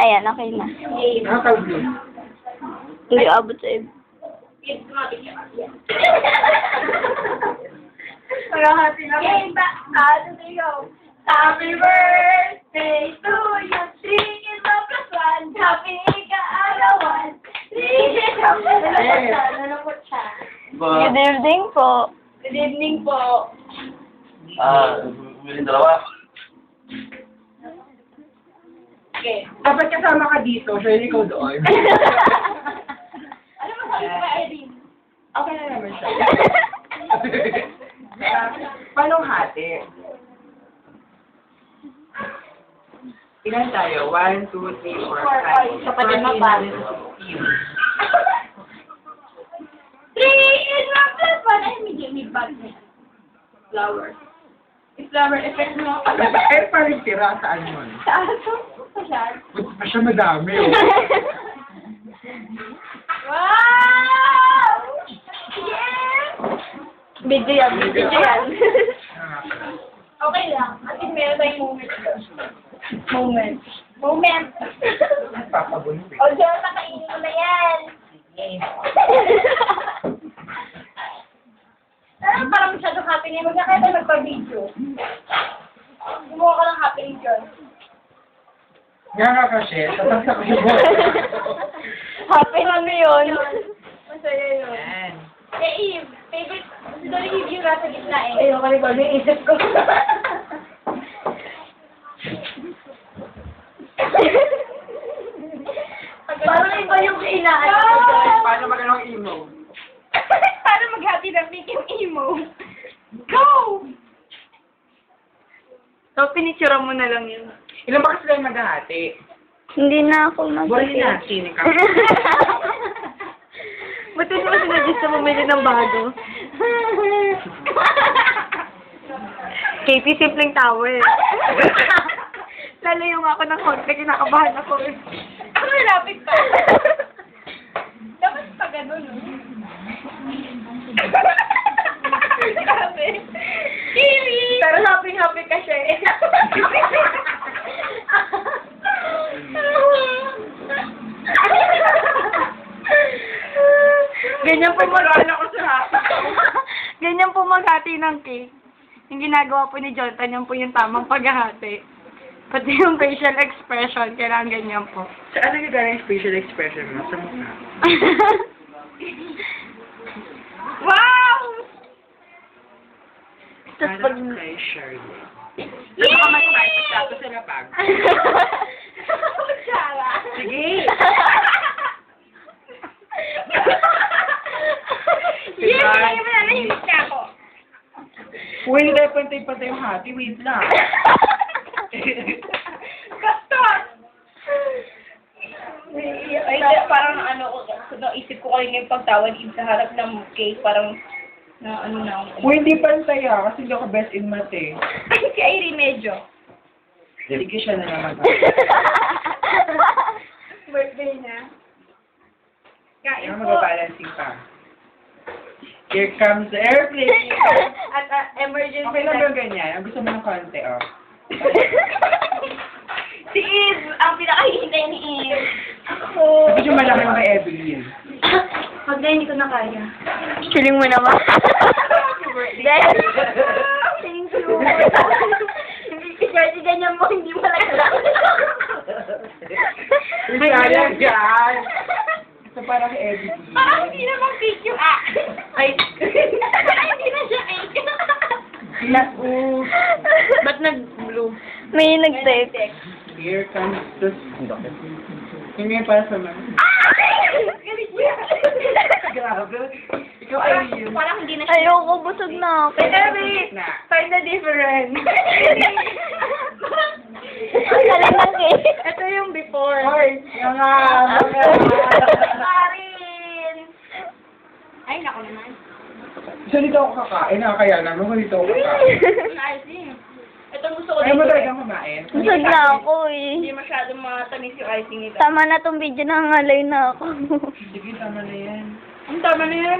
Ayan, okay na. Nakaka-blue. Hindi abot sa iba. Parahati na. Ano tayo? Happy birthday to you. Singin mo plus one. Happy kaarawan. Singin mo plus one. Nalungkot siya. Good evening po. Good evening po. Bumili dalawa. Okay. Dapat kasama ka dito, siya ikaw doon. Ano masabi ko kay Irene? Okay na naman siya. Paano hati? Ilan tayo? 1, 2, 3, 4, 5. Kapatid mo pa. 3 in 1 plus 1. Ay, may bag na. Flower. Yung flower effect mo. Eh, parang tira saan yun? Sa aso? Sa siya? Ba't pa siya madami? Oh. Wow! Yes! Video yan, video yan. Okay lang. At least meron tayong moment. Moment. Papabunin. O, John, nakainin mo na yan. Parang masyadong happy niya. Magkakaya tayo magpa-video. Gumawa ka ng happy ni John. Nga nga kasi, tataksak ko siya. Happy ano yun? Masaya yun. Yan. Eh, Eve, favorite, si Dolly Eve yung nasa gitna eh. Ayun, kali ba, may isip ko. Parang iba yung kailangan ko doon. Paano magandang emo? Paano maghati ng Mickey Emo? Go! So, pinictura mo na lang yun. Ilan ba kasi tayo maghahati? Hindi na ako Buli mag-isip. na, sinin ka. Buti mo sinadjust na bumili ng bago. Katie, simpleng towel. Lalo yung ako ng konti, kinakabahan ako eh. Ano malapit pa? Dapat pa ganun, no? Grabe. Kimi! Pero happy-happy ka siya eh. Ganyan po Wala ko sa happy. Ganyan po maghati ng cake. Yung ginagawa po ni Jonathan, yan po yung tamang paghahati. Pati yung facial expression, kailangan ganyan po. Saan ang galing yung facial expression mo? Sa mukha. Wow! Tapos pag... Parang kay Shirley. Yay! Saka mag-type tapos sa lapag. Kutsara. Sige! Yes! Hindi mo na nahimik na ako. Uy, hindi tayo pantay-pantay yung hati. Wait lang. Gastos! Ay, parang ano, naisip ko kayo yung pagtawad sa harap ng cake, parang na ano na ako. Uy, hindi pantay kasi hindi ako best in math eh. Ay, si Irene medyo. Sige siya na naman. Birthday niya. Kain Ano po. mag-balancing pa? Here comes the airplane! At emergency. Okay lang yung ganyan. Ang gusto mo ng konti, oh. Si Eve, ang pinakahihintay ni Eve. Ako. Tapos yung malaki mo kay Evelyn. Pag na hindi ko na kaya. Feeling mo naman. Dahil... Thank you. Kasi ganyan mo, hindi mo lang Sayang yan! Ito para kay Evelyn. Parang hindi naman cake yung Ay, hindi na siya cake. Ba't nag-blue? May nag-text. Here comes the... Yung ngayon para sa mga... Galit niya. Grabe. Ikaw ay yun. Parang hindi na siya. Ayoko, busog na ako. Eve, find the difference. Ang galing ng cake. Ito yung before. Hoy! Yung nga! Marin! Ay, naku naman. Isa dito ako kakain kaya naman ko dito ako kakain. Icing. Ito gusto ko Ayaw mo dito. talagang kumain? Busog na ako eh. Hindi masyadong matamis yung icing nito. Tama na tong video, nangangalay na ako. Sige, tama na yan. Ang tama na yan.